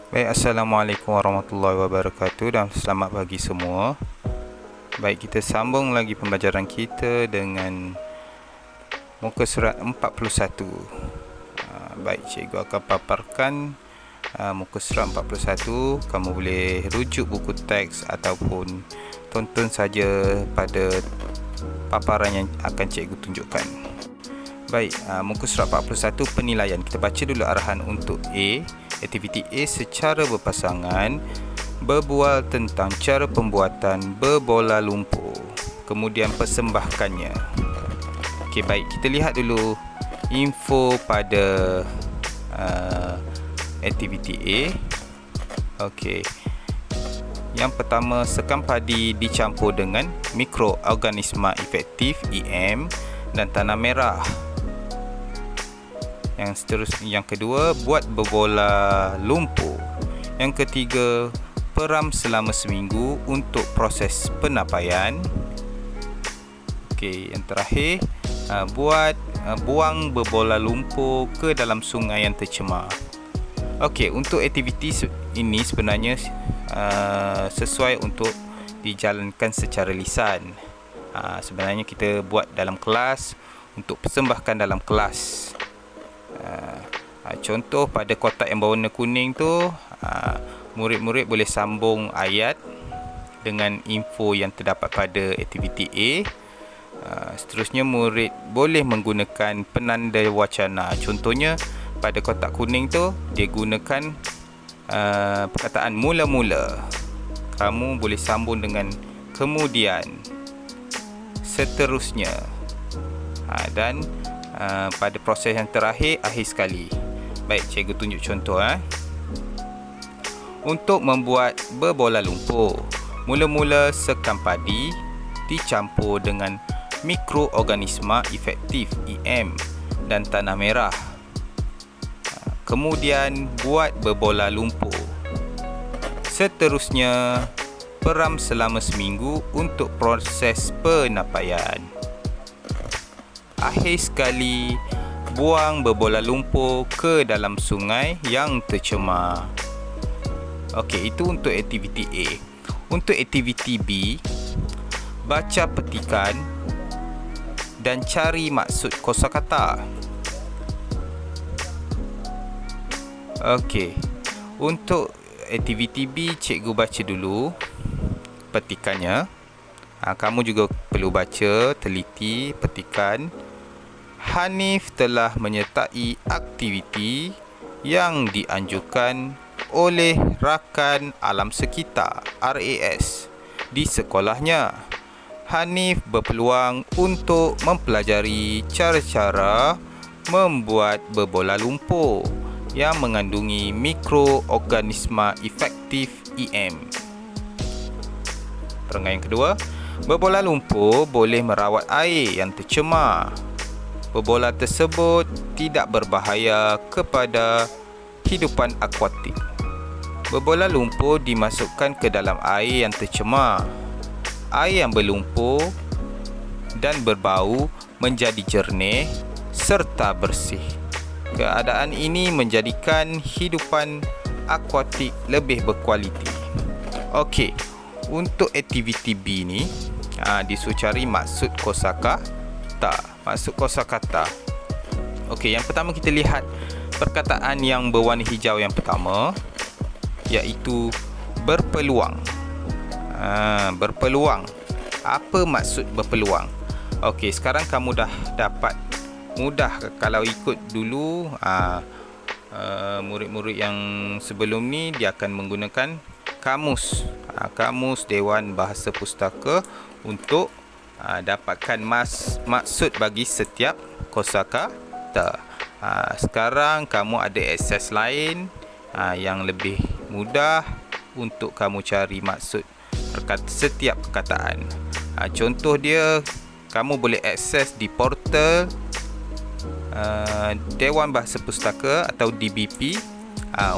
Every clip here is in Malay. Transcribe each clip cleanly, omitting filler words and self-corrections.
Baik, Assalamualaikum warahmatullahi wabarakatuh dan selamat pagi semua. Baik, kita sambung lagi pembelajaran kita dengan muka surat 41. Baik, cikgu akan paparkan muka surat 41. Kamu boleh rujuk buku teks ataupun tonton saja pada paparan yang akan cikgu tunjukkan. Baik, muka surat 41 penilaian. Kita baca dulu arahan untuk A. Aktiviti A, secara berpasangan berbual tentang cara pembuatan berbola lumpur, kemudian persembahkannya. Okey, baik, kita lihat dulu info pada aktiviti A. Okey, yang pertama, sekam padi dicampur dengan mikroorganisma efektif EM dan tanah merah. Yang kedua, buat berbola lumpur. Yang ketiga, peram selama seminggu untuk proses penapaian. Okey, yang terakhir, buang berbola lumpur ke dalam sungai yang tercemar. Okey, untuk aktiviti ini sebenarnya sesuai untuk dijalankan secara lisan. Sebenarnya kita buat dalam kelas untuk persembahkan dalam kelas. Contoh pada kotak yang berwarna kuning tu, murid-murid boleh sambung ayat dengan info yang terdapat pada aktiviti A. Seterusnya, murid boleh menggunakan penanda wacana. Contohnya pada kotak kuning tu, dia gunakan perkataan mula-mula. Kamu boleh sambung dengan kemudian, seterusnya, dan pada proses yang terakhir, akhir sekali. Baik, cikgu tunjuk contoh. Untuk membuat berbola lumpur, mula-mula sekam padi dicampur dengan mikroorganisma efektif EM dan tanah merah. Kemudian buat berbola lumpur. Seterusnya, peram selama seminggu untuk proses penapaian. Akhir sekali, buang berbola lumpur ke dalam sungai yang tercemar. Okey, itu untuk aktiviti A. Untuk aktiviti B, baca petikan dan cari maksud kosakata. Okey, untuk aktiviti B, cikgu baca dulu petikannya. Kamu juga perlu baca, teliti petikan. Hanif telah menyertai aktiviti yang dianjurkan oleh rakan alam sekitar RAS di sekolahnya. Hanif berpeluang untuk mempelajari cara-cara membuat berbola lumpur yang mengandungi mikroorganisma efektif EM. Perenggan yang kedua, berbola lumpur boleh merawat air yang tercemar. Berbola tersebut tidak berbahaya kepada hidupan akuatik. Berbola lumpur dimasukkan ke dalam air yang tercemar. Air yang berlumpur dan berbau menjadi jernih serta bersih. Keadaan ini menjadikan hidupan akuatik lebih berkualiti. Okey, untuk aktiviti B ni, disuruh cari maksud kosakata. Maksud kosakata. Okey, yang pertama kita lihat perkataan yang berwarna hijau yang pertama, iaitu berpeluang. Berpeluang. Apa maksud berpeluang? Okey, sekarang kamu dah dapat mudah kalau ikut dulu murid-murid yang sebelum ni, dia akan menggunakan kamus. Kamus Dewan Bahasa Pustaka untuk dapatkan maksud bagi setiap kosakata. Sekarang kamu ada akses lain yang lebih mudah untuk kamu cari maksud setiap perkataan. Contoh dia, kamu boleh akses di portal Dewan Bahasa Pustaka atau DBP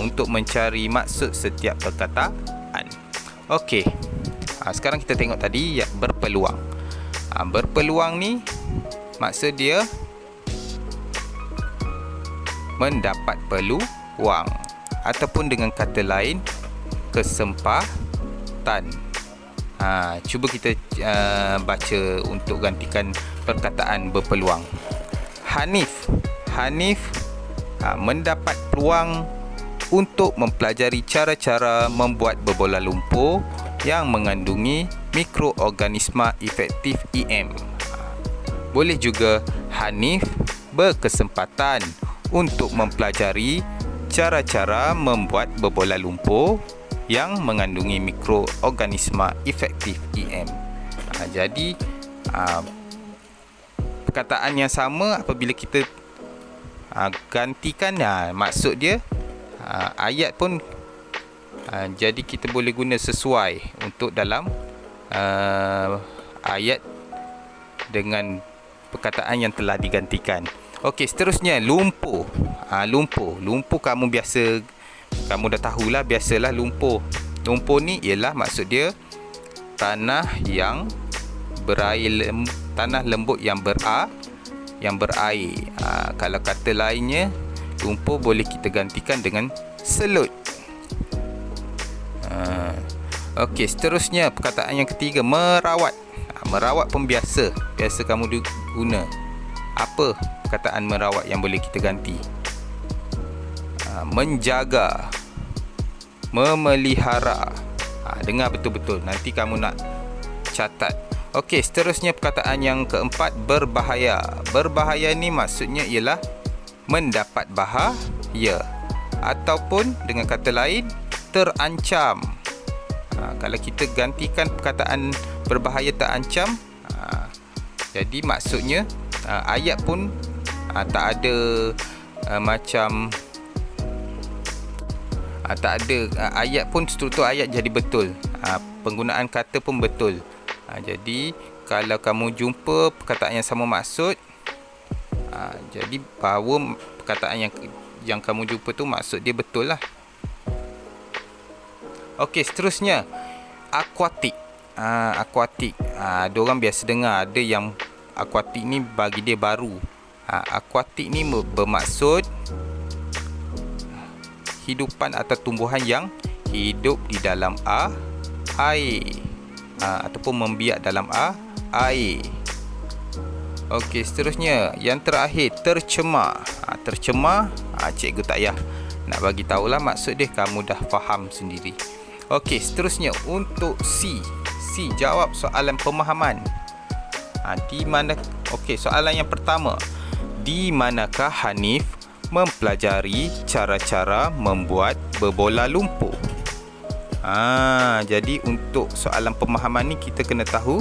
untuk mencari maksud setiap perkataan. Okey, sekarang kita tengok tadi, berpeluang. Berpeluang ni maksud dia mendapat peluang. ataupun dengan kata lain kesempatan. Cuba kita baca untuk gantikan perkataan berpeluang. Hanif mendapat peluang untuk mempelajari cara-cara membuat berbola lumpur yang mengandungi mikroorganisma efektif EM. Boleh juga Hanif berkesempatan untuk mempelajari cara-cara membuat berbola lumpur yang mengandungi mikroorganisma efektif EM. Jadi perkataan yang sama apabila kita gantikan, maksud dia ayat pun jadi kita boleh guna sesuai untuk dalam ayat dengan perkataan yang telah digantikan. Okey, seterusnya lumpur. Lumpur kamu dah tahulah, biasalah lumpur. Lumpur ni ialah maksud dia tanah yang berair, tanah lembut yang berair. Kalau kata lainnya, lumpur boleh kita gantikan dengan selut. Okey, seterusnya perkataan yang ketiga, merawat. Merawat pun biasa kamu guna. Apa perkataan merawat yang boleh kita ganti? Menjaga, memelihara. Dengar betul-betul, nanti kamu nak catat. Okey, seterusnya perkataan yang keempat, berbahaya. Berbahaya ni maksudnya ialah mendapat bahaya, ataupun dengan kata lain terancam. Kalau kita gantikan perkataan berbahaya terancam, jadi maksudnya ayat pun tak ada tak ada ayat pun, struktur ayat jadi betul, penggunaan kata pun betul. Jadi kalau kamu jumpa perkataan yang sama maksud, jadi bahawa perkataan yang kamu jumpa tu maksud dia betul lah. Okey, seterusnya akuatik. Akuatik, diorang biasa dengar, ada yang akuatik ni bagi dia baru. Akuatik ni bermaksud hidupan atau tumbuhan yang hidup di dalam air, ataupun membiak dalam air. Okey, seterusnya yang terakhir, tercemar. Tercemar, cikgu tak payah nak bagi tahulah maksud dia, kamu dah faham sendiri. Okey, seterusnya untuk C, jawab soalan pemahaman. Di mana? Okey, soalan yang pertama, di manakah Hanif mempelajari cara-cara membuat berbola lumpur? Jadi untuk soalan pemahaman ni kita kena tahu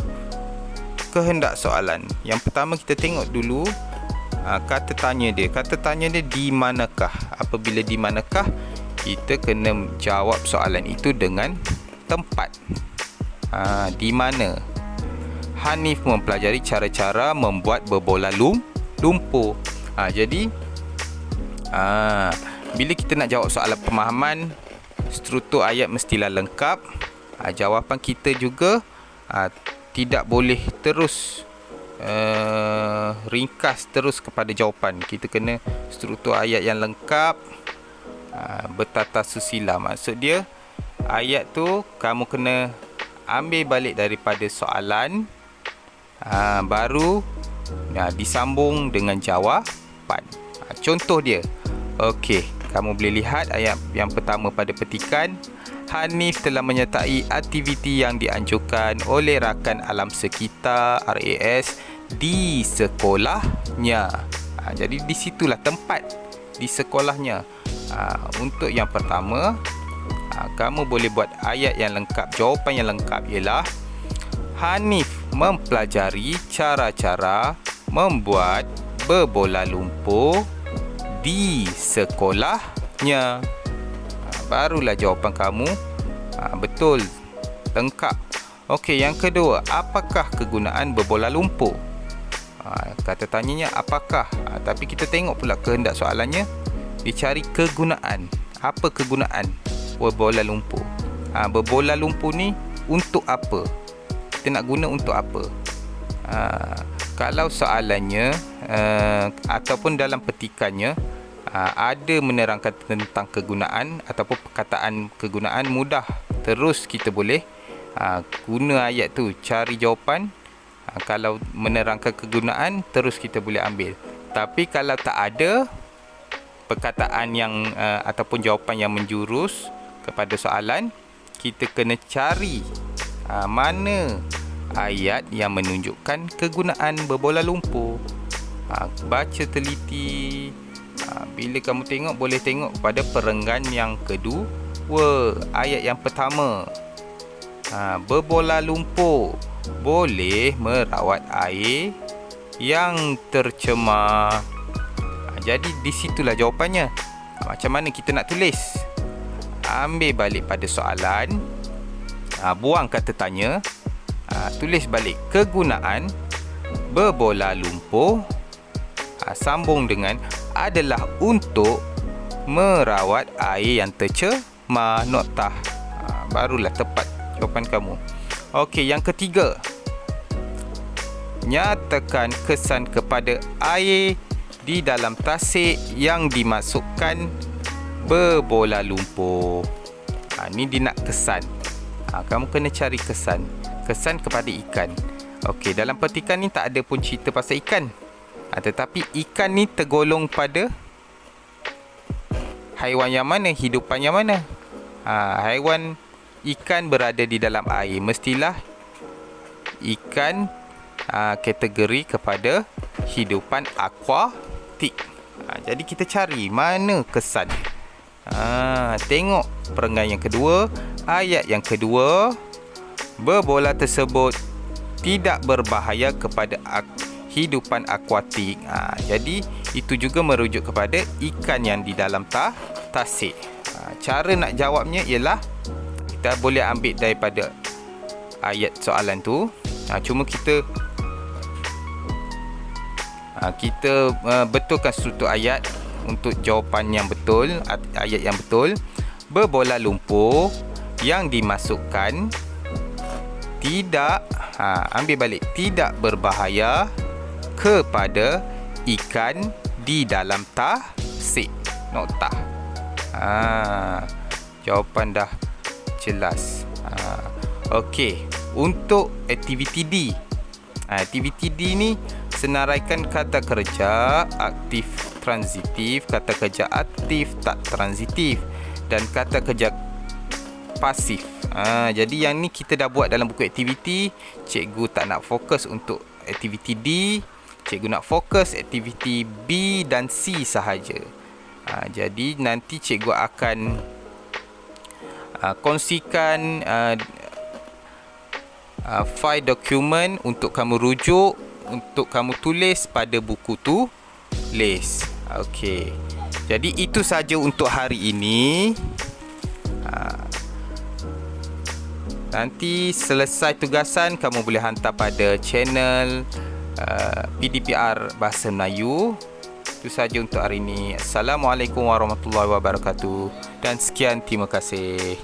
kehendak soalan. Yang pertama kita tengok dulu kata tanya dia. Kata tanya dia di manakah. Apabila di manakah, kita kena jawab soalan itu dengan tempat. Di mana Hanif mempelajari cara-cara membuat berbola lumpur. Jadi bila kita nak jawab soalan pemahaman, struktur ayat mestilah lengkap. Jawapan kita juga tidak boleh terus ringkas terus kepada jawapan. Kita kena struktur ayat yang lengkap, bertata susila. Maksud dia, ayat tu kamu kena ambil balik daripada soalan, baru disambung dengan jawapan. Contoh dia, okey, kamu boleh lihat ayat yang pertama pada petikan. Hanif telah menyertai aktiviti yang dianjurkan oleh rakan alam sekitar RAS di sekolahnya. Jadi di situlah tempat, di sekolahnya. Untuk yang pertama, kamu boleh buat ayat yang lengkap. Jawapan yang lengkap ialah Hanif mempelajari cara-cara membuat berbola lumpur di sekolahnya. Barulah jawapan kamu betul, lengkap. Okey, yang kedua, apakah kegunaan berbola lumpur? Kata tanyanya apakah, tapi kita tengok pula kehendak soalannya, dicari kegunaan. Apa kegunaan berbola lumpur? Berbola lumpur ni untuk apa? Kita nak guna untuk apa? Kalau soalannya ataupun dalam petikannya ada menerangkan tentang kegunaan ataupun perkataan kegunaan, mudah. Terus kita boleh guna ayat tu cari jawapan. Kalau menerangkan kegunaan, terus kita boleh ambil. Tapi kalau tak ada perkataan yang ataupun jawapan yang menjurus kepada soalan, kita kena cari mana ayat yang menunjukkan kegunaan berbola lumpur. Baca teliti. Bila kamu tengok, boleh tengok pada perenggan yang kedua. Ayat yang pertama, berbola lumpur boleh merawat air yang tercemar. Jadi di situlah jawapannya. Macam mana kita nak tulis? Ambil balik pada soalan, buang kata tanya, tulis balik kegunaan berbola lumpur, sambung dengan adalah untuk merawat air yang tercemar. Noktah. Barulah tepat jawapan kamu. Okey, yang ketiga, nyatakan kesan kepada air di dalam tasik yang dimasukkan berbola lumpur. Ni dia nak kesan. Kamu kena cari kesan. Kesan kepada ikan. Okey, dalam petikan ni tak ada pun cerita pasal ikan. Tetapi ikan ni tergolong pada haiwan yang mana? Hidupan yang mana? Haiwan ikan berada di dalam air. Mestilah ikan kategori kepada hidupan akuatik. Jadi kita cari mana kesan. Tengok perenggan yang kedua, ayat yang kedua, berbola tersebut tidak berbahaya kepada hidupan akuatik. Jadi itu juga merujuk kepada ikan yang di dalam tasik. Cara nak jawabnya ialah kita boleh ambil daripada ayat soalan tu. Cuma kita betulkan struktur ayat untuk jawapan yang betul, ayat yang betul. Berbola lumpur yang dimasukkan tidak, ambil balik, tidak berbahaya kepada ikan di dalam tasik. Noktah. Jawapan dah jelas. Okey, untuk aktiviti D. Aktiviti D ni senaraikan kata kerja aktif transitif, kata kerja aktif tak transitif, dan kata kerja pasif. Jadi yang ni kita dah buat dalam buku aktiviti. Cikgu tak nak fokus untuk aktiviti D. Cikgu nak fokus aktiviti B dan C sahaja. Jadi nanti cikgu akan kongsikan file dokumen untuk kamu rujuk, untuk kamu tulis pada buku tulis. Okey. Jadi itu saja untuk hari ini. Nanti selesai tugasan, kamu boleh hantar pada channel PDPR Bahasa Melayu. Itu saja untuk hari ini. Assalamualaikum warahmatullahi wabarakatuh. Dan sekian, terima kasih.